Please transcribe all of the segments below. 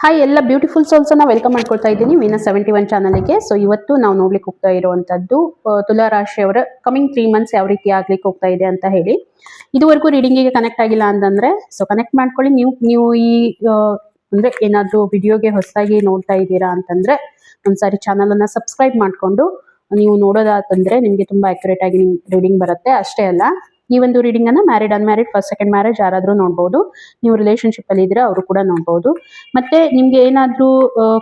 Hi ಎಲ್ಲ beautiful ಸೋಲ್ಸನ್ನ welcome ಮಾಡ್ಕೊಳ್ತಾ ಇದ್ದೀನಿ ಮೀನಾ 71 ಚಾನಲ್ಗೆ. ಸೊ ಇವತ್ತು ನಾವು ನೋಡ್ಲಿಕ್ಕೆ ಹೋಗ್ತಾ ಇರುವಂತದ್ದು ತುಲಾ ರಾಶಿಯವರ ಕಮಿಂಗ್ 3 ಮಂತ್ಸ್ ಯಾವ ರೀತಿ ಆಗ್ಲಿಕ್ಕೆ ಹೋಗ್ತಾ ಇದೆ ಅಂತ ಹೇಳಿ. ಇದುವರೆಗೂ ರೀಡಿಂಗಿಗೆ ಕನೆಕ್ಟ್ ಆಗಿಲ್ಲ ಅಂತಂದ್ರೆ ಸೊ ಕನೆಕ್ಟ್ ಮಾಡ್ಕೊಳ್ಳಿ. ನೀವು ಈ ಅಂದ್ರೆ ಏನಾದ್ರೂ ವಿಡಿಯೋಗೆ ಹೊಸದಾಗಿ ನೋಡ್ತಾ ಇದ್ದೀರಾ ಅಂತಂದ್ರೆ ಒಂದ್ಸಾರಿ ಚಾನಲ್ ಅನ್ನ ಸಬ್ಸ್ಕ್ರೈಬ್ ಮಾಡ್ಕೊಂಡು ನೀವು ನೋಡೋದಾತಂದ್ರೆ ನಿಮ್ಗೆ ತುಂಬಾ ಅಕ್ಯುರೇಟ್ ಆಗಿ ರೀಡಿಂಗ್ ಬರುತ್ತೆ. ಅಷ್ಟೇ ಅಲ್ಲ, ಈ ಒಂದು ರೀಡಿಂಗ್ ಅನ್ನ married unmarried first second marriage ಯಾರಾದ್ರೂ ನೋಡಬಹುದು. ನೀವು ರಿಲೇಶನ್ಶಿಪ್ ಅಲ್ಲಿ ಇದ್ರೆ ಅವರು ಕೂಡ ನೋಡಬಹುದು. ಮತ್ತೆ ನಿಮ್ಗೆ ಏನಾದ್ರೂ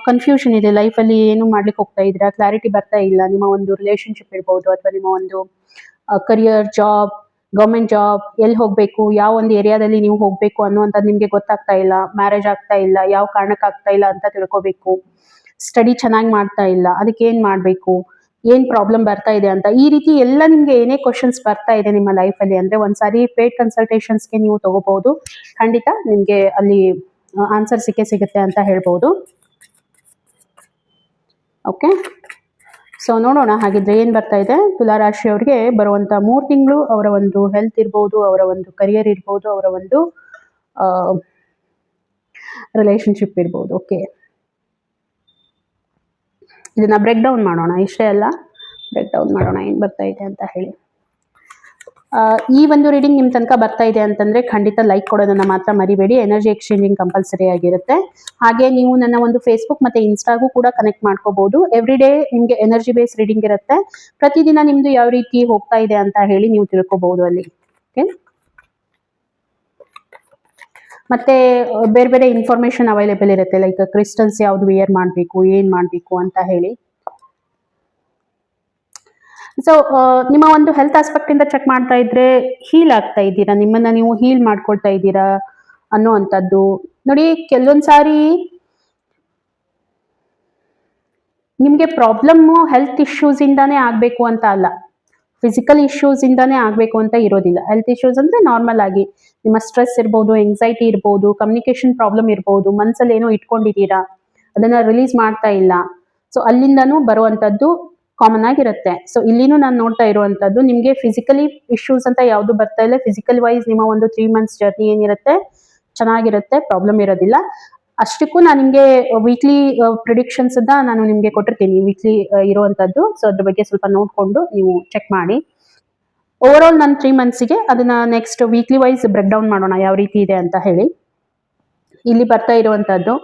ಕನ್ಫ್ಯೂಷನ್ ಇದೆ ಲೈಫ್ ಅಲ್ಲಿ, ಏನು ಮಾಡ್ಲಿಕ್ಕೆ ಹೋಗ್ತಾ ಇದ್ದೀರಾ, ಕ್ಲಾರಿಟಿ ಬರ್ತಾ ಇಲ್ಲ, ನಿಮ್ಮ ಒಂದು ರಿಲೇಶನ್ಶಿಪ್ ಇರ್ಬೋದು ಅಥವಾ ನಿಮ್ಮ ಒಂದು ಕರಿಯರ್, ಜಾಬ್, ಗೌರ್ಮೆಂಟ್ ಜಾಬ್, ಎಲ್ಲಿ ಹೋಗ್ಬೇಕು, ಯಾವ ಒಂದು ಏರಿಯಾದಲ್ಲಿ ನೀವು ಹೋಗ್ಬೇಕು ಅನ್ನುವಂಥದ್ದು ನಿಮ್ಗೆ ಗೊತ್ತಾಗ್ತಾ ಇಲ್ಲ, ಮ್ಯಾರೇಜ್ ಆಗ್ತಾ ಇಲ್ಲ, ಯಾವ ಕಾರಣಕ್ಕೆ ಆಗ್ತಾ ಇಲ್ಲ ಅಂತ ತಿಳ್ಕೊಬೇಕು, ಸ್ಟಡಿ ಚೆನ್ನಾಗಿ ಮಾಡ್ತಾ ಇಲ್ಲ, ಅದಕ್ಕೆ ಏನ್ ಮಾಡ್ಬೇಕು, ಏನ್ ಪ್ರಾಬ್ಲಮ್ ಬರ್ತಾ ಇದೆ ಅಂತ, ಈ ರೀತಿ ಎಲ್ಲ ನಿಮ್ಗೆ ಏನೇ ಕ್ವಶನ್ಸ್ ಬರ್ತಾ ಇದೆ ನಿಮ್ಮ ಲೈಫ್ ಅಲ್ಲಿ ಅಂದ್ರೆ ಒಂದ್ಸಾರಿ ಪೇಡ್ ಕನ್ಸಲ್ಟೇಷನ್ಸ್ಗೆ ನೀವು ತಗೋಬಹುದು. ಖಂಡಿತ ನಿಮ್ಗೆ ಅಲ್ಲಿ ಆನ್ಸರ್ ಸಿಗುತ್ತೆ ಅಂತ ಹೇಳ್ಬೋದು. ಓಕೆ, ಸೊ ನೋಡೋಣ ಹಾಗಿದ್ರೆ ಏನ್ ಬರ್ತಾ ಇದೆ ತುಲಾ ರಾಶಿಯವರಿಗೆ ಬರುವಂತ 3 ತಿಂಗಳು. ಅವರ ಒಂದು ಹೆಲ್ತ್ ಇರ್ಬೋದು, ಅವರ ಒಂದು ಕರಿಯರ್ ಇರ್ಬೋದು, ಅವರ ಒಂದು ರಿಲೇಶನ್ಶಿಪ್ ಇರ್ಬೋದು. ಓಕೆ, ಇದನ್ನ ಬ್ರೇಕ್ ಡೌನ್ ಮಾಡೋಣ. ಇಷ್ಟೇ ಅಲ್ಲ, ಬ್ರೇಕ್ ಡೌನ್ ಮಾಡೋಣ ಏನ್ ಬರ್ತಾ ಇದೆ ಅಂತ ಹೇಳಿ. ಈ ಒಂದು ರೀಡಿಂಗ್ ನಿಮ್ ತನಕ ಬರ್ತಾ ಇದೆ ಅಂತಂದ್ರೆ ಖಂಡಿತ ಲೈಕ್ ಕೊಡೋದನ್ನ ಮಾತ್ರ ಮರಿಬೇಡಿ. ಎನರ್ಜಿ ಎಕ್ಸ್ಚೇಂಜಿಂಗ್ ಕಂಪಲ್ಸರಿ ಆಗಿರುತ್ತೆ. ಹಾಗೆ ನೀವು ನನ್ನ ಒಂದು ಫೇಸ್ಬುಕ್ ಮತ್ತೆ ಇನ್ಸ್ಟಾಗೂ ಕೂಡ ಕನೆಕ್ಟ್ ಮಾಡ್ಕೋಬಹುದು. ಎವ್ರಿ ಡೇ ನಿಮ್ಗೆ ಎನರ್ಜಿ ಬೇಸ್ ರೀಡಿಂಗ್ ಇರುತ್ತೆ. ಪ್ರತಿದಿನ ನಿಮ್ದು ಯಾವ ರೀತಿ ಹೋಗ್ತಾ ಇದೆ ಅಂತ ಹೇಳಿ ನೀವು ತಿಳ್ಕೊಬಹುದು ಅಲ್ಲಿ. ಓಕೆ, ಮತ್ತೆ ಬೇರೆ ಬೇರೆ ಇನ್ಫಾರ್ಮೇಶನ್ ಅವೈಲೇಬಲ್ ಇರುತ್ತೆ, ಲೈಕ್ ಕ್ರಿಸ್ಟಲ್ಸ್ ಯಾವ್ದು ವೇರ್ ಮಾಡಬೇಕು, ಏನ್ ಮಾಡಬೇಕು ಅಂತ ಹೇಳಿ. ಸೊ ನಿಮ್ಮ ಒಂದು ಹೆಲ್ತ್ ಆಸ್ಪೆಕ್ಟ್ ಇಂದ ಚೆಕ್ ಮಾಡ್ತಾ ಇದ್ರೆ ಹೀಲ್ ಆಗ್ತಾ ಇದ್ದೀರಾ, ನಿಮ್ಮನ್ನ ನೀವು ಹೀಲ್ ಮಾಡ್ಕೊಳ್ತಾ ಇದ್ದೀರಾ ಅನ್ನುವಂಥದ್ದು ನೋಡಿ. ಕೆಲವೊಂದ್ಸಾರಿ ನಿಮ್ಗೆ ಪ್ರಾಬ್ಲಮ್ ಹೆಲ್ತ್ ಇಶ್ಯೂಸ್ ಇಂದಾನೇ ಆಗ್ಬೇಕು ಅಂತ ಅಲ್ಲ, ಫಿಸಿಕಲ್ ಇಶ್ಯೂಸ್ ಇಂದಾನೇ ಆಗ್ಬೇಕು ಅಂತ ಇರೋದಿಲ್ಲ. ಹೆಲ್ತ್ ಇಶ್ಯೂಸ್ ಅಂದ್ರೆ ನಾರ್ಮಲ್ ಆಗಿ ನಿಮ್ಮ ಸ್ಟ್ರೆಸ್ ಇರ್ಬೋದು, ಎಂಗ್ಸೈಟಿ ಇರ್ಬೋದು, ಕಮ್ಯುನಿಕೇಶನ್ ಪ್ರಾಬ್ಲಮ್ ಇರ್ಬೋದು, ಮನ್ಸಲ್ಲಿ ಏನೋ ಇಟ್ಕೊಂಡಿದ್ದೀರಾ, ಅದನ್ನ ರಿಲೀಸ್ ಮಾಡ್ತಾ ಇಲ್ಲ, ಸೊ ಅಲ್ಲಿಂದನೂ ಬರುವಂತದ್ದು ಕಾಮನ್ ಆಗಿರುತ್ತೆ. ಸೊ ಇಲ್ಲಿನೂ ನಾನು ನೋಡ್ತಾ ಇರುವಂತದ್ದು ನಿಮ್ಗೆ ಫಿಸಿಕಲಿ ಇಶ್ಯೂಸ್ ಅಂತ ಯಾವ್ದು ಬರ್ತಾ ಇಲ್ಲ. ಫಿಸಿಕಲ್ ವೈಸ್ ನಿಮ್ಮ ಒಂದು 3 ಮಂತ್ಸ್ ಜರ್ನಿ ಏನಿರುತ್ತೆ ಚೆನ್ನಾಗಿರುತ್ತೆ, ಪ್ರಾಬ್ಲಮ್ ಇರೋದಿಲ್ಲ. ಅಷ್ಟಕ್ಕೂ ನಾನು ನಿಮ್ಗೆ ವೀಕ್ಲಿ ಪ್ರಿಡಿಕ್ಷನ್ಸ್ ನಾನು ನಿಮ್ಗೆ ಕೊಟ್ಟಿರ್ತೀನಿ, ವೀಕ್ಲಿ ಇರುವಂತದ್ದು. ಸೊ ಅದ್ರ ಬಗ್ಗೆ ಸ್ವಲ್ಪ ನೋಡ್ಕೊಂಡು ನೀವು ಚೆಕ್ ಮಾಡಿ. ಓವರ್ ಆಲ್ ನಾನು 3 ಮಂತ್ಸ್ಗೆ ಅದನ್ನ next weekly wise break down ಮಾಡೋಣ ಯಾವ ರೀತಿ ಇದೆ ಅಂತ ಹೇಳಿ. ಇಲ್ಲಿ ಬರ್ತಾ ಇರುವಂತದ್ದು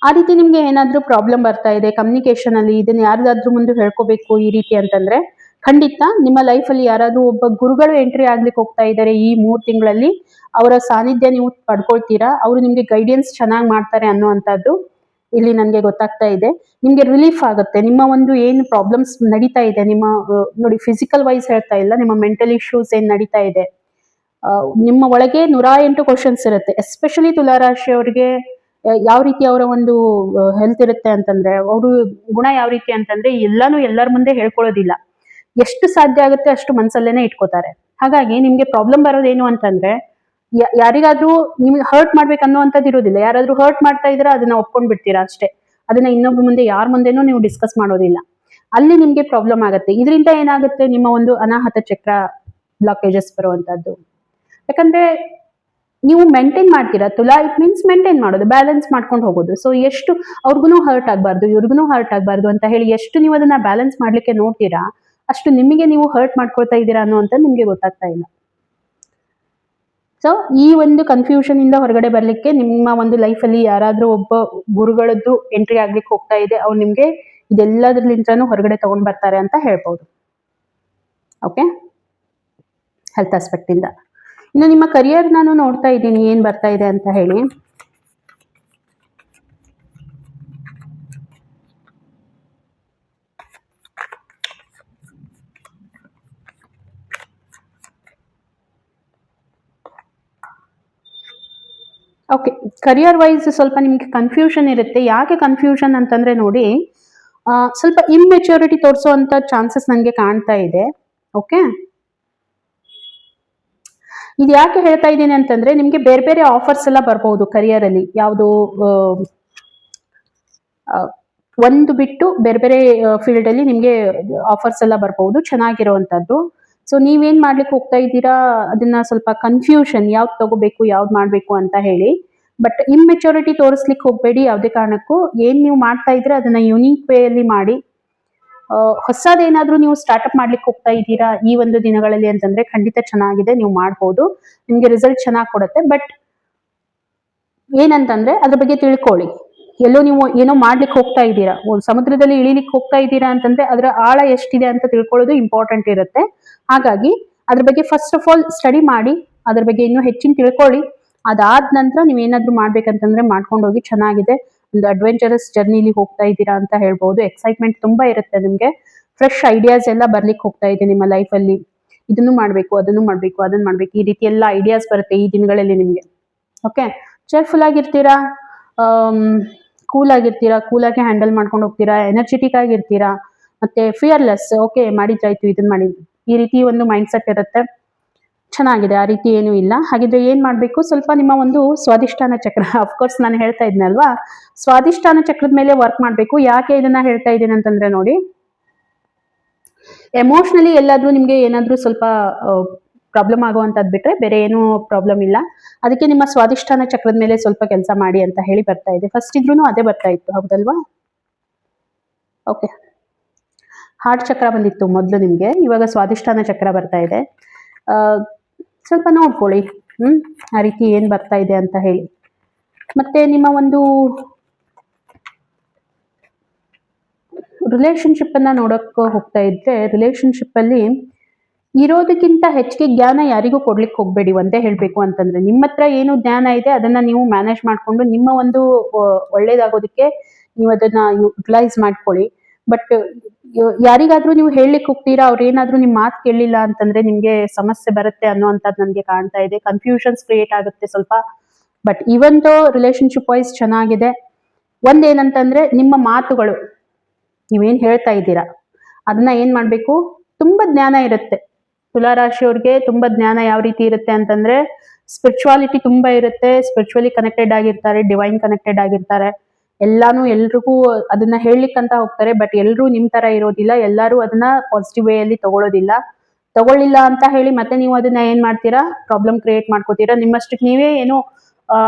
ಆ ರೀತಿ ನಿಮ್ಗೆ ಏನಾದ್ರೂ ಪ್ರಾಬ್ಲಮ್ ಬರ್ತಾ ಇದೆ ಕಮ್ಯುನಿಕೇಶನ್ ಅಲ್ಲಿ, ಇದನ್ನ ಯಾರಿಗಾದ್ರೂ ಮುಂದೆ ಹೇಳ್ಕೋಬೇಕು ಈ ರೀತಿ ಅಂತಂದ್ರೆ ಖಂಡಿತ ನಿಮ್ಮ ಲೈಫ್ ಅಲ್ಲಿ ಯಾರಾದ್ರೂ ಒಬ್ಬ ಗುರುಗಳು ಎಂಟ್ರಿ ಆಗ್ಲಿಕ್ಕೆ ಹೋಗ್ತಾ ಇದ್ದಾರೆ ಈ 3 ತಿಂಗಳಲ್ಲಿ. ಅವರ ಸಾನ್ನಿಧ್ಯ ನೀವು ಪಡ್ಕೊಳ್ತೀರಾ, ಅವರು ನಿಮ್ಗೆ ಗೈಡೆನ್ಸ್ ಚೆನ್ನಾಗಿ ಮಾಡ್ತಾರೆ ಅನ್ನುವಂಥದ್ದು ಇಲ್ಲಿ ನನಗೆ ಗೊತ್ತಾಗ್ತಾ ಇದೆ. ನಿಮ್ಗೆ ರಿಲೀಫ್ ಆಗುತ್ತೆ. ನಿಮ್ಮ ಒಂದು ಏನು ಪ್ರಾಬ್ಲಮ್ಸ್ ನಡೀತಾ ಇದೆ, ನಿಮ್ಮ ನೋಡಿ ಫಿಸಿಕಲ್ ವೈಸ್ ಹೇಳ್ತಾ ಇಲ್ಲ, ನಿಮ್ಮ ಮೆಂಟಲ್ ಇಶ್ಯೂಸ್ ಏನ್ ನಡೀತಾ ಇದೆ, ನಿಮ್ಮ ಒಳಗೆ 108 ಕ್ವಶನ್ಸ್ ಇರುತ್ತೆ. ಎಸ್ಪೆಷಲಿ ತುಲಾರಾಶಿಯವರಿಗೆ ಯಾವ ರೀತಿ ಅವರ ಒಂದು ಹೆಲ್ತ್ ಇರುತ್ತೆ ಅಂತಂದ್ರೆ, ಅವರು ಗುಣ ಯಾವ ರೀತಿ ಅಂತಂದ್ರೆ ಎಲ್ಲಾನು ಎಲ್ಲರ ಮುಂದೆ ಹೇಳ್ಕೊಳ್ಳೋದಿಲ್ಲ, ಎಷ್ಟು ಸಾಧ್ಯ ಆಗುತ್ತೆ ಅಷ್ಟು ಮನ್ಸಲ್ಲೇನೆ ಇಟ್ಕೋತಾರೆ. ಹಾಗಾಗಿ ನಿಮ್ಗೆ ಪ್ರಾಬ್ಲಮ್ ಬರೋದೇನು ಅಂತಂದ್ರೆ ಯಾರಿಗಾದ್ರೂ ನಿಮ್ಗೆ ಹರ್ಟ್ ಮಾಡ್ಬೇಕು ಅನ್ನೋವಂಥದ್ದು ಇರೋದಿಲ್ಲ. ಯಾರಾದ್ರೂ ಹರ್ಟ್ ಮಾಡ್ತಾ ಇದ್ರೆ ಅದನ್ನ ಒಪ್ಕೊಂಡ್ ಬಿಡ್ತೀರಾ ಅಷ್ಟೇ, ಅದನ್ನ ಇನ್ನೊಬ್ಬರ ಮುಂದೆ ಯಾರ ಮುಂದೆನೂ ನೀವು ಡಿಸ್ಕಸ್ ಮಾಡೋದಿಲ್ಲ. ಅಲ್ಲಿ ನಿಮ್ಗೆ ಪ್ರಾಬ್ಲಮ್ ಆಗುತ್ತೆ. ಇದರಿಂದ ಏನಾಗುತ್ತೆ, ನಿಮ್ಮ ಒಂದು ಅನಾಹತ ಚಕ್ರ ಬ್ಲಾಕೇಜಸ್ ಬರುವಂತದ್ದು. ಯಾಕಂದ್ರೆ ನೀವು ಮೇಂಟೈನ್ ಮಾಡ್ತೀರಾ ತುಲಾ, ಇಟ್ ಮೀನ್ಸ್ ಮೇಂಟೈನ್ ಮಾಡೋದು, ಬ್ಯಾಲೆನ್ಸ್ ಮಾಡ್ಕೊಂಡು ಹೋಗೋದು. ಸೊ ಎಷ್ಟು ಅವ್ರಿಗೂ ಹರ್ಟ್ ಆಗ್ಬಾರ್ದು, ಇವ್ರಿಗೂ ಹರ್ಟ್ ಆಗ್ಬಾರ್ದು ಅಂತ ಹೇಳಿ ಎಷ್ಟು ನೀವು ಅದನ್ನ ಬ್ಯಾಲೆನ್ಸ್ ಮಾಡ್ಲಿಕ್ಕೆ ನೋಡ್ತೀರಾ ಅಷ್ಟು ನಿಮಗೆ ನೀವು ಹರ್ಟ್ ಮಾಡ್ಕೊಳ್ತಾ ಇದ್ದೀರಾ ಅನ್ನುವಂತ ನಿಮ್ಗೆ ಗೊತ್ತಾಗ್ತಾ ಇಲ್ಲ. ಸೊ ಈ ಒಂದು ಕನ್ಫ್ಯೂಷನ್ ಇಂದ ಹೊರಗಡೆ ಬರ್ಲಿಕ್ಕೆ ನಿಮ್ಮ ಒಂದು ಲೈಫ್ ಅಲ್ಲಿ ಯಾರಾದ್ರೂ ಒಬ್ಬ ಗುರುಗಳದ್ದು ಎಂಟ್ರಿ ಆಗ್ಲಿಕ್ಕೆ ಹೋಗ್ತಾ ಇದೆ, ಅವ್ರು ನಿಮ್ಗೆ ಇದೆಲ್ಲದ್ರಲಿಂತ್ರನೂ ಹೊರಗಡೆ ತಗೊಂಡ್ ಬರ್ತಾರೆ ಅಂತ ಹೇಳ್ಬೋದು. ಓಕೆ, ಹೆಲ್ತ್ ಆಸ್ಪೆಕ್ಟ್ ಇಂದ. ಇನ್ನು ನಿಮ್ಮ ಕರಿಯರ್ ನಾನು ನೋಡ್ತಾ ಇದ್ದೀನಿ ಏನ್ ಬರ್ತಾ ಇದೆ ಅಂತ ಹೇಳಿ. ಓಕೆ, ಕರಿಯರ್ ವೈಸ್ ಸ್ವಲ್ಪ ನಿಮ್ಗೆ ಕನ್ಫ್ಯೂಷನ್ ಇರುತ್ತೆ. ಯಾಕೆ ಕನ್ಫ್ಯೂಷನ್ ಅಂತಂದ್ರೆ ನೋಡಿ, ಸ್ವಲ್ಪ ಇಮ್ಮೆಚ್ಯೂರಿಟಿ ತೋರಿಸುವಂತ ಚಾನ್ಸಸ್ ನನಗೆ ಕಾಣ್ತಾ ಇದೆ. ಓಕೆ, ಇದು ಯಾಕೆ ಹೇಳ್ತಾ ಇದ್ದೀನಿ ಅಂತಂದ್ರೆ ನಿಮ್ಗೆ ಬೇರೆ ಬೇರೆ ಆಫರ್ಸ್ ಎಲ್ಲ ಬರ್ಬೋದು ಕರಿಯರ್ ಅಲ್ಲಿ. ಯಾವುದು ಒಂದು ಬಿಟ್ಟು ಬೇರೆ ಬೇರೆ ಫೀಲ್ಡ್ ಅಲ್ಲಿ ನಿಮ್ಗೆ ಆಫರ್ಸ್ ಎಲ್ಲ ಬರ್ಬೋದು ಚೆನ್ನಾಗಿರುವಂತದ್ದು. ಸೊ ನೀವೇನ್ ಮಾಡ್ಲಿಕ್ಕೆ ಹೋಗ್ತಾ ಇದ್ದೀರಾ, ಅದನ್ನ ಸ್ವಲ್ಪ ಕನ್ಫ್ಯೂಷನ್ ಯಾವ್ದು ತಗೋಬೇಕು ಯಾವ್ದು ಮಾಡ್ಬೇಕು ಅಂತ ಹೇಳಿ ಬಟ್ ಇಮ್ಮೆಚೂರಿಟಿ ತೋರಿಸ್ಲಿಕ್ಕೆ ಹೋಗಬೇಡಿ ಯಾವುದೇ ಕಾರಣಕ್ಕೂ. ಏನ್ ನೀವು ಮಾಡ್ತಾ ಇದ್ರೆ ಅದನ್ನ ಯುನೀಕ್ ವೇ ಅಲ್ಲಿ ಮಾಡಿ. ಹೊಸದೇನಾದ್ರೂ ನೀವು ಸ್ಟಾರ್ಟ್ಅಪ್ ಮಾಡ್ಲಿಕ್ಕೆ ಹೋಗ್ತಾ ಇದ್ದೀರಾ ಈ ಒಂದು ದಿನಗಳಲ್ಲಿ ಅಂತಂದ್ರೆ ಖಂಡಿತ ಚೆನ್ನಾಗಿದೆ, ನೀವು ಮಾಡ್ಬೋದು, ನಿಮ್ಗೆ ರಿಸಲ್ಟ್ ಚೆನ್ನಾಗಿ ಕೊಡುತ್ತೆ. ಬಟ್ ಏನಂತಂದ್ರೆ ಅದ್ರ ಬಗ್ಗೆ ತಿಳ್ಕೊಳ್ಳಿ. ಎಲ್ಲೋ ನೀವು ಏನೋ ಮಾಡ್ಲಿಕ್ಕೆ ಹೋಗ್ತಾ ಇದ್ದೀರಾ, ಸಮುದ್ರದಲ್ಲಿ ಇಳಿಲಿಕ್ಕೆ ಹೋಗ್ತಾ ಇದ್ದೀರಾ ಅಂತಂದ್ರೆ ಅದರ ಆಳ ಎಷ್ಟಿದೆ ಅಂತ ತಿಳ್ಕೊಳ್ಳೋದು ಇಂಪಾರ್ಟೆಂಟ್ ಇರುತ್ತೆ. ಹಾಗಾಗಿ ಅದ್ರ ಬಗ್ಗೆ ಫಸ್ಟ್ ಆಫ್ ಆಲ್ ಸ್ಟಡಿ ಮಾಡಿ, ಅದ್ರ ಬಗ್ಗೆ ಇನ್ನೂ ಹೆಚ್ಚಿನ ತಿಳ್ಕೊಳ್ಳಿ. ಅದಾದ ನಂತರ ನೀವೇನಾದ್ರೂ ಮಾಡ್ಬೇಕಂತಂದ್ರೆ ಮಾಡ್ಕೊಂಡು ಹೋಗಿ. ಚೆನ್ನಾಗಿದೆ, ಒಂದು ಅಡ್ವೆಂಚರಸ್ ಜರ್ನಿಲಿ ಹೋಗ್ತಾ ಇದ್ದೀರಾ ಅಂತ ಹೇಳ್ಬೋದು. ಎಕ್ಸೈಟ್ಮೆಂಟ್ ತುಂಬಾ ಇರುತ್ತೆ ನಿಮ್ಗೆ. ಫ್ರೆಶ್ ಐಡಿಯಾಸ್ ಎಲ್ಲ ಬರ್ಲಿಕ್ಕೆ ಹೋಗ್ತಾ ಇದೆ ನಿಮ್ಮ ಲೈಫ್ ಅಲ್ಲಿ. ಇದನ್ನು ಮಾಡ್ಬೇಕು, ಅದನ್ನು ಮಾಡ್ಬೇಕು, ಅದನ್ನ ಮಾಡ್ಬೇಕು, ಈ ರೀತಿ ಎಲ್ಲ ಐಡಿಯಾಸ್ ಬರುತ್ತೆ ಈ ದಿನಗಳಲ್ಲಿ ನಿಮ್ಗೆ. ಓಕೆ, ಚೇರ್ಫುಲ್ ಆಗಿರ್ತೀರಾ, ಕೂಲ್ ಆಗಿರ್ತೀರಾ, ಕೂಲಾಗಿ ಹ್ಯಾಂಡಲ್ ಮಾಡ್ಕೊಂಡು ಹೋಗ್ತೀರಾ, ಎನರ್ಜೆಟಿಕ್ ಆಗಿರ್ತೀರಾ, ಮತ್ತೆ ಫಿಯರ್ಲೆಸ್. ಓಕೆ, ಮಾಡಿದ್ರಾಯ್ತು, ಇದನ್ನ ಮಾಡಿದ್ವಿ, ಈ ರೀತಿ ಒಂದು ಮೈಂಡ್ ಸೆಟ್ ಇರುತ್ತೆ. ಚೆನ್ನಾಗಿದೆ, ಆ ರೀತಿ ಏನೂ ಇಲ್ಲ. ಹಾಗಿದ್ರೆ ಏನ್ ಮಾಡ್ಬೇಕು, ಸ್ವಲ್ಪ ನಿಮ್ಮ ಒಂದು ಸ್ವಾದಿಷ್ಠಾನ ಚಕ್ರ, ಅಫ್ಕೋರ್ಸ್ ನಾನು ಹೇಳ್ತಾ ಇದ್ನಲ್ವಾ, ಸ್ವಾದಿಷ್ಠಾನ ಚಕ್ರದ ಮೇಲೆ ವರ್ಕ್ ಮಾಡ್ಬೇಕು. ಯಾಕೆ ಇದನ್ನ ಹೇಳ್ತಾ ಇದ್ದೀನಿ ಅಂತಂದ್ರೆ ನೋಡಿ, ಎಮೋಷನಲಿ ಎಲ್ಲಾದ್ರೂ ನಿಮ್ಗೆ ಏನಾದ್ರೂ ಸ್ವಲ್ಪ ಪ್ರಾಬ್ಲಮ್ ಆಗುವಂತದ್ ಬಿಟ್ರೆ ಬೇರೆ ಏನೂ ಪ್ರಾಬ್ಲಮ್ ಇಲ್ಲ. ಅದಕ್ಕೆ ನಿಮ್ಮ ಸ್ವಾದಿಷ್ಠಾನ ಚಕ್ರದ ಮೇಲೆ ಸ್ವಲ್ಪ ಕೆಲಸ ಮಾಡಿ ಅಂತ ಹೇಳಿ ಬರ್ತಾ ಇದೆ. ಫಸ್ಟ್ ಇದ್ರೂ ಅದೇ ಬರ್ತಾ ಇತ್ತು, ಹೌದಲ್ವಾ? ಓಕೆ, ಹಾರ್ಟ್ ಚಕ್ರ ಬಂದಿತ್ತು ಮೊದಲು ನಿಮ್ಗೆ, ಇವಾಗ ಸ್ವಾದಿಷ್ಠಾನ ಚಕ್ರ ಬರ್ತಾ ಇದೆ. ಸ್ವಲ್ಪ ನೋಡ್ಕೊಳ್ಳಿ, ಆ ರೀತಿ ಏನ್ ಬರ್ತಾ ಇದೆ ಅಂತ ಹೇಳಿ. ಮತ್ತೆ ನಿಮ್ಮ ಒಂದು ರಿಲೇಶನ್ಶಿಪ್ ಅನ್ನ ನೋಡಕ್ ಹೋಗ್ತಾ ಇದ್ರೆ, ರಿಲೇಶನ್ಶಿಪ್ ಅಲ್ಲಿ ಇರೋದಕ್ಕಿಂತ ಹೆಚ್ಚಿಗೆ ಜ್ಞಾನ ಯಾರಿಗೂ ಕೊಡ್ಲಿಕ್ಕೆ ಹೋಗ್ಬೇಡಿ. ಒಂದೇ ಹೇಳ್ಬೇಕು ಅಂತಂದ್ರೆ, ನಿಮ್ಮ ಹತ್ರ ಏನು ಜ್ಞಾನ ಇದೆ ಅದನ್ನ ನೀವು ಮ್ಯಾನೇಜ್ ಮಾಡ್ಕೊಂಡು ನಿಮ್ಮ ಒಂದು ಒಳ್ಳೇದಾಗೋದಕ್ಕೆ ನೀವು ಅದನ್ನ ಯುಟಿಲೈಸ್ ಮಾಡ್ಕೊಳ್ಳಿ. ಬಟ್ ಯಾರಿಗಾದ್ರೂ ನೀವು ಹೇಳಲಿಕ್ಕೆ ಹೋಗ್ತೀರಾ, ಅವ್ರು ಏನಾದ್ರೂ ನಿಮ್ ಮಾತು ಕೇಳಲಿಲ್ಲ ಅಂತಂದ್ರೆ ನಿಮ್ಗೆ ಸಮಸ್ಯೆ ಬರುತ್ತೆ ಅನ್ನೋಂಥದ್ದು ನನ್ಗೆ ಕಾಣ್ತಾ ಇದೆ. ಕನ್ಫ್ಯೂಷನ್ಸ್ ಕ್ರಿಯೇಟ್ ಆಗುತ್ತೆ ಸ್ವಲ್ಪ. ಬಟ್ ಇವಂತೂ ರಿಲೇಶನ್ಶಿಪ್ ವೈಸ್ ಚೆನ್ನಾಗಿದೆ. ಒಂದೇನಂತಂದ್ರೆ ನಿಮ್ಮ ಮಾತುಗಳು, ನೀವೇನ್ ಹೇಳ್ತಾ ಇದ್ದೀರಾ ಅದನ್ನ ಏನ್ ಮಾಡ್ಬೇಕು, ತುಂಬಾ ಜ್ಞಾನ ಇರುತ್ತೆ. ತುಲಾರಾಶಿಯವ್ರಿಗೆ ತುಂಬಾ ಜ್ಞಾನ ಯಾವ ರೀತಿ ಇರುತ್ತೆ ಅಂತಂದ್ರೆ, ಸ್ಪಿರಿಚುವಾಲಿಟಿ ತುಂಬಾ ಇರುತ್ತೆ, ಸ್ಪಿರಿಚುವಲಿ ಕನೆಕ್ಟೆಡ್ ಆಗಿರ್ತಾರೆ, ಡಿವೈನ್ ಕನೆಕ್ಟೆಡ್ ಆಗಿರ್ತಾರೆ. ಎಲ್ಲಾನು ಎಲ್ರಿಗೂ ಅದನ್ನ ಹೇಳಲಿಕ್ಕಂತ ಹೋಗ್ತಾರೆ. ಬಟ್ ಎಲ್ರೂ ನಿಮ್ ತರ ಇರೋದಿಲ್ಲ, ಎಲ್ಲರೂ ಅದನ್ನ ಪಾಸಿಟಿವ್ ವೇ ಅಲ್ಲಿ ತಗೊಳ್ಳಿಲ್ಲ ಅಂತ ಹೇಳಿ ಮತ್ತೆ ನೀವು ಅದನ್ನ ಏನ್ ಮಾಡ್ತೀರಾ, ಪ್ರಾಬ್ಲಮ್ ಕ್ರಿಯೇಟ್ ಮಾಡ್ಕೋತೀರಾ. ನಿಮ್ಮಷ್ಟಕ್ಕೆ ನೀವೇ ಏನೋ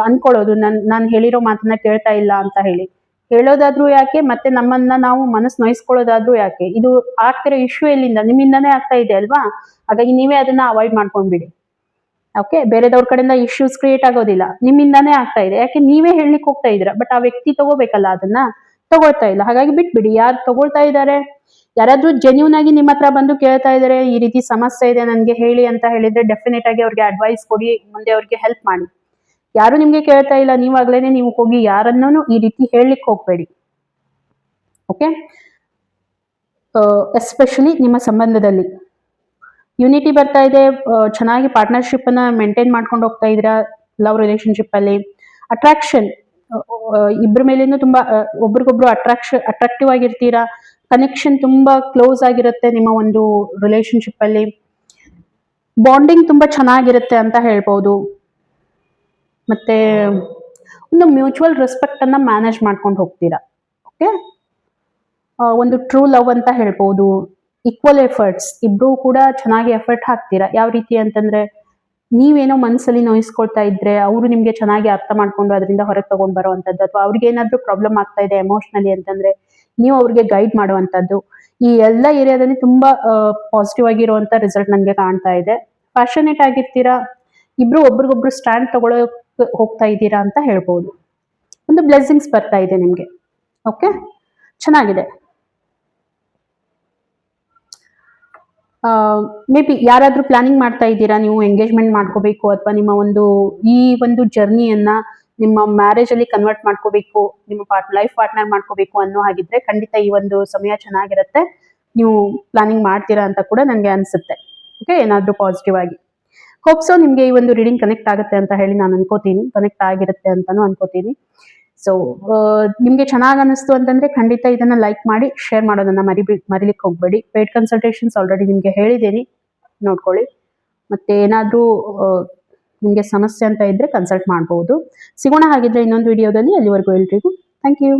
ಅನ್ಕೊಳ್ಳೋದು, ನಾನು ಹೇಳಿರೋ ಮಾತನ್ನ ಕೇಳ್ತಾ ಇಲ್ಲ ಅಂತ ಹೇಳಿ ಹೇಳೋದಾದ್ರೂ ಯಾಕೆ, ಮತ್ತೆ ನಮ್ಮನ್ನ ನಾವು ಮನಸ್ಸು ನೋಯಿಸ್ಕೊಳ್ಳೋದಾದ್ರೂ ಯಾಕೆ. ಇದು ಆಗ್ತಿರೋ ಇಶ್ಯೂ ಎಲ್ಲಿಂದ, ನಿಮ್ಮಿಂದಾನೇ ಆಗ್ತಾ ಇದೆ ಅಲ್ವಾ? ಹಾಗಾಗಿ ನೀವೇ ಅದನ್ನ ಅವಾಯ್ಡ್ ಮಾಡ್ಕೊಂಡ್ಬಿಡಿ. ಓಕೆ, ಬೇರೆದವ್ರ ಕಡೆಯಿಂದ ಇಶ್ಯೂಸ್ ಕ್ರಿಯೇಟ್ ಆಗೋದಿಲ್ಲ, ನಿಮ್ಮಿಂದಾನೇ ಆಗ್ತಾ ಇದೆ. ಯಾಕೆ, ನೀವೇ ಹೇಳಲಿಕ್ಕೆ ಹೋಗ್ತಾ ಇದ್ದೀರಾ, ಬಟ್ ಆ ವ್ಯಕ್ತಿ ತಗೋಬೇಕಲ್ಲ, ಅದನ್ನ ತಗೊಳ್ತಾ ಇಲ್ಲ. ಹಾಗಾಗಿ ಬಿಟ್ಬಿಡಿ. ಯಾರು ತಗೊಳ್ತಾ ಇದ್ದಾರೆ, ಯಾರಾದ್ರೂ ಜೆನ್ಯೂನ್ ಆಗಿ ನಿಮ್ಮ ಹತ್ರ ಬಂದು ಕೇಳ್ತಾ ಇದಾರೆ, ಈ ರೀತಿ ಸಮಸ್ಯೆ ಇದೆ ನನ್ಗೆ ಹೇಳಿ ಅಂತ ಹೇಳಿದ್ರೆ ಡೆಫಿನೆಟ್ ಆಗಿ ಅವ್ರಿಗೆ ಅಡ್ವೈಸ್ ಕೊಡಿ, ಮುಂದೆ ಅವ್ರಿಗೆ ಹೆಲ್ಪ್ ಮಾಡಿ. ಯಾರು ನಿಮ್ಗೆ ಕೇಳ್ತಾ ಇಲ್ಲ, ನೀವಾಗ್ಲೇನೆ ನೀವು ಹೋಗಿ ಯಾರನ್ನೂ ಈ ರೀತಿ ಹೇಳಲಿಕ್ಕೆ ಹೋಗ್ಬೇಡಿ. ಓಕೆ, ಎಸ್ಪೆಷಲಿ ನಿಮ್ಮ ಸಂಬಂಧದಲ್ಲಿ ಯುನಿಟಿ ಬರ್ತಾ ಇದೆ, ಚೆನ್ನಾಗಿ ಪಾರ್ಟ್ನರ್ಶಿಪ್ ಅನ್ನ ಮೇಂಟೈನ್ ಮಾಡ್ಕೊಂಡು ಹೋಗ್ತಾ ಇದ್ದೀರಾ. ಲವ್ ರಿಲೇಶನ್ಶಿಪ್ ಅಲ್ಲಿ ಅಟ್ರಾಕ್ಷನ್, ಇಬ್ಬರ ಮೇಲೇನು ತುಂಬಾ ಒಬ್ರಿಗೊಬ್ರು ಅಟ್ರಾಕ್ಟಿವ್ ಆಗಿರ್ತೀರಾ. ಕನೆಕ್ಷನ್ ತುಂಬಾ ಕ್ಲೋಸ್ ಆಗಿರುತ್ತೆ ನಿಮ್ಮ ಒಂದು ರಿಲೇಶನ್ಶಿಪ್ ಅಲ್ಲಿ. ಬಾಂಡಿಂಗ್ ತುಂಬಾ ಚೆನ್ನಾಗಿರುತ್ತೆ ಅಂತ ಹೇಳ್ಬೋದು. ಮತ್ತೆ ಒಂದು ಮ್ಯೂಚುವಲ್ ರೆಸ್ಪೆಕ್ಟ್ ಅನ್ನ ಮ್ಯಾನೇಜ್ ಮಾಡ್ಕೊಂಡು ಹೋಗ್ತೀರಾ. ಓಕೆ, ಒಂದು ಟ್ರೂ ಲವ್ ಅಂತ ಹೇಳ್ಬೋದು. ಈಕ್ವಲ್ ಎಫರ್ಟ್ಸ್, ಇಬ್ರು ಕೂಡ ಚೆನ್ನಾಗಿ ಎಫರ್ಟ್ ಹಾಕ್ತೀರಾ. ಯಾವ ರೀತಿ ಅಂತಂದ್ರೆ, ನೀವೇನೋ ಮನಸ್ಸಲ್ಲಿ ನೋಯಿಸ್ಕೊಳ್ತಾ ಇದ್ರೆ ಅವರು ನಿಮ್ಗೆ ಚೆನ್ನಾಗಿ ಅರ್ಥ ಮಾಡ್ಕೊಂಡು ಅದರಿಂದ ಹೊರಗೆ ತಗೊಂಡ್ ಬರುವಂತದ್ದು, ಅಥವಾ ಅವ್ರಿಗೆ ಏನಾದ್ರೂ ಪ್ರಾಬ್ಲಮ್ ಆಗ್ತಾ ಇದೆ ಎಮೋಷನಲಿ ಅಂತಂದ್ರೆ ನೀವು ಅವ್ರಿಗೆ ಗೈಡ್ ಮಾಡುವಂತದ್ದು. ಈ ಎಲ್ಲ ಏರಿಯಾದಲ್ಲಿ ತುಂಬಾ ಪಾಸಿಟಿವ್ ಆಗಿರುವಂತ ರಿಸಲ್ಟ್ ನನ್ಗೆ ಕಾಣ್ತಾ ಇದೆ. ಪ್ಯಾಷನೇಟ್ ಆಗಿರ್ತೀರಾ, ಇಬ್ರು ಒಬ್ರಿಗೊಬ್ರು ಸ್ಟ್ಯಾಂಡ್ ತಗೊಳಕ್ ಹೋಗ್ತಾ ಇದ್ದೀರಾ ಅಂತ ಹೇಳ್ಬೋದು. ಒಂದು ಬ್ಲೆಸ್ಸಿಂಗ್ಸ್ ಬರ್ತಾ ಇದೆ ನಿಮ್ಗೆ. ಓಕೆ, ಚೆನ್ನಾಗಿದೆ. ಮೇ ಬಿ ಯಾರಾದ್ರೂ ಪ್ಲಾನಿಂಗ್ ಮಾಡ್ತಾ ಇದ್ದೀರಾ, ನೀವು ಎಂಗೇಜ್ಮೆಂಟ್ ಮಾಡ್ಕೋಬೇಕು, ಅಥವಾ ನಿಮ್ಮ ಒಂದು ಈ ಒಂದು ಜರ್ನಿಯನ್ನ ನಿಮ್ಮ ಮ್ಯಾರೇಜ್ ಅಲ್ಲಿ ಕನ್ವರ್ಟ್ ಮಾಡ್ಕೋಬೇಕು, ನಿಮ್ಮ ಲೈಫ್ ಪಾರ್ಟ್ನರ್ ಮಾಡ್ಕೋಬೇಕು ಅನ್ನೋ ಹಾಗಿದ್ರೆ ಖಂಡಿತ ಈ ಒಂದು ಸಮಯ ಚೆನ್ನಾಗಿರುತ್ತೆ. ನೀವು ಪ್ಲಾನಿಂಗ್ ಮಾಡ್ತೀರಾ ಅಂತ ಕೂಡ ನನಗೆ ಅನ್ಸುತ್ತೆ. ಓಕೆ, ಏನಾದ್ರೂ ಪಾಸಿಟಿವ್ ಆಗಿ. ಹೋಪ್ಸೋ ನಿಮ್ಗೆ ಈ ಒಂದು ರೀಡಿಂಗ್ ಕನೆಕ್ಟ್ ಆಗುತ್ತೆ ಅಂತ ಹೇಳಿ ನಾನು ಅನ್ಕೋತೀನಿ, ಕನೆಕ್ಟ್ ಆಗಿರುತ್ತೆ ಅಂತಾನು ಅನ್ಕೋತೀನಿ. ಸೊ ನಿಮ್ಗೆ ಚೆನ್ನಾಗಿ ಅನಿಸ್ತು ಅಂತಂದ್ರೆ ಖಂಡಿತ ಇದನ್ನ ಲೈಕ್ ಮಾಡಿ, ಶೇರ್ ಮಾಡೋದನ್ನ ಮರಿಲಿಕ್ಕೆ ಹೋಗ್ಬೇಡಿ. ಪೇಡ್ ಕನ್ಸಲ್ಟೇಷನ್ಸ್ ಆಲ್ರೆಡಿ ನಿಮ್ಗೆ ಹೇಳಿದ್ದೀನಿ, ನೋಡ್ಕೊಳ್ಳಿ. ಮತ್ತೆ ಏನಾದ್ರೂ ನಿಮ್ಗೆ ಸಮಸ್ಯೆ ಅಂತ ಇದ್ರೆ ಕನ್ಸಲ್ಟ್ ಮಾಡಬಹುದು. ಸಿಗೋಣ ಹಾಗಿದ್ರೆ ಇನ್ನೊಂದು ವಿಡಿಯೋದಲ್ಲಿ. ಅಲ್ಲಿವರೆಗೂ ಎಲ್ರಿಗೂ ಥ್ಯಾಂಕ್ ಯು.